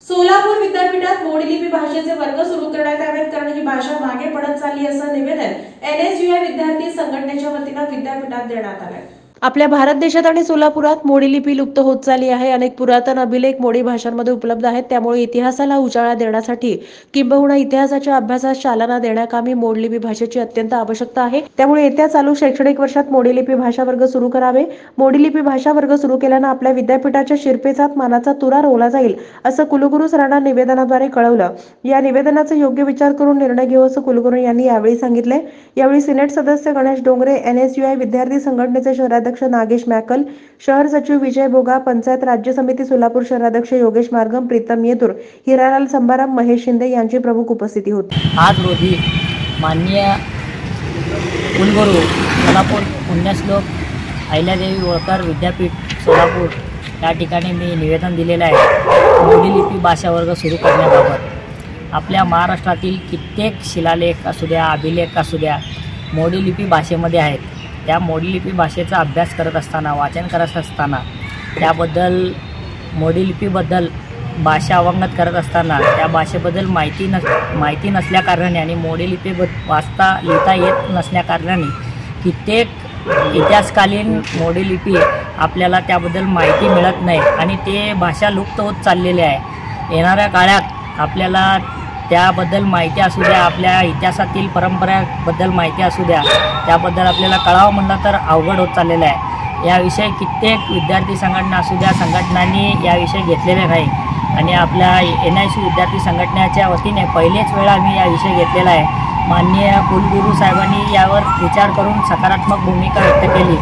सोलापूर विद्यापीठात मोडी लिपी भाषेचे वर्ग सुरू करण्यात यावेत, कारण ही भाषा मागे पडत चालली असं निवेदन NSUI विद्यार्थी संघटनेच्या वतीने विद्यापीठात देण्यात आले। आपल्या भारत देशात आणि सोलापुरात मोडी लिपी लुप्त होत चालली आहे। अनेक पुरातन अभिलेख मोडी भाषांमध्ये उपलब्ध आहेत। त्यामुळे इतिहासाला उजाळा देण्यासाठी किंबहुना इतिहासाच्या अभ्यासास चालना देण्याकामी मोडी लिपी भाषेची अत्यंत आवश्यकता आहे। त्यामुळे येत्या चालू शैक्षणिक वर्षात मोडी लिपी भाषा वर्ग सुरू करावे। मोडी लिपी भाषा वर्ग सुरू केल्याने आपल्या विद्यापीठाच्या शिरपेचात मानाचा तुरा रोवला जाईल, असं कुलगुरू सरांना निवेदनाद्वारे कळवलं। या निवेदनाचा योग्य विचार करून निर्णय घेऊ असं कुलगुरू यांनी यावेळी सांगितले। यावेळी सिनेट सदस्य गणेश डोंगरे, NSUI विद्यार्थी संघटनेचे शहराध्यक्ष नागेश मॅकल, शहर सचिव विजय बोगा, पंचायत राज्य समिती सोलापूर शहराध्यक्ष योगेश मार्गम, प्रीतम येतूर, हिरालाल संभाराम, महेश शिंदे यांची प्रमुख उपस्थिती होती। आज रोजी माननीय कुलगुरू सोलापूर पुण्यश्लोक अहिल्यादेवी होळकर विद्यापीठ सोलापूर या ठिकाणी मी निवेदन दिलेलं आहे। मोडी लिपी भाषा वर्ग सुरू करण्याबाबत आपल्या महाराष्ट्रातील कित्येक शिलालेख असू द्या, अभिलेख असू द्या, मोडी लिपी भाषेमध्ये आहेत। त्या मोडी लिपी भाषेचा अभ्यास करत असताना, वाचन करत असताना, त्याबद्दल मोडी लिपीबद्दल भाषा अवगत करत असताना त्या भाषेबद्दल माहिती नसल्याकारणाने आणि मोडी लिपी वाचता लिहिता येत नसल्याकारणाने कित्येक इतिहासकालीन मोडी लिपी आपल्याला त्याबद्दल माहिती मिळत नाही आणि ते भाषा लुप्त होत चाललेली आहे। येणाऱ्या काळात आपल्याला त्याबद्दल माहिती असू द्या, आपल्या इतिहासातील परंपराबद्दल माहिती असू द्या, त्याबद्दल आपल्याला कळावं म्हणलं तर अवघड होत चाललेलं आहे। याविषयी कित्येक विद्यार्थी संघटना असू द्या, संघटनांनी याविषयी घेतलेले नाही आणि आपल्या NSUI विद्यार्थी संघटनेच्या वतीने पहिलेच वेळा आम्ही याविषयी घेतलेला आहे। माननीय कुलगुरू साहेबांनी यावर विचार करून सकारात्मक भूमिका व्यक्त केली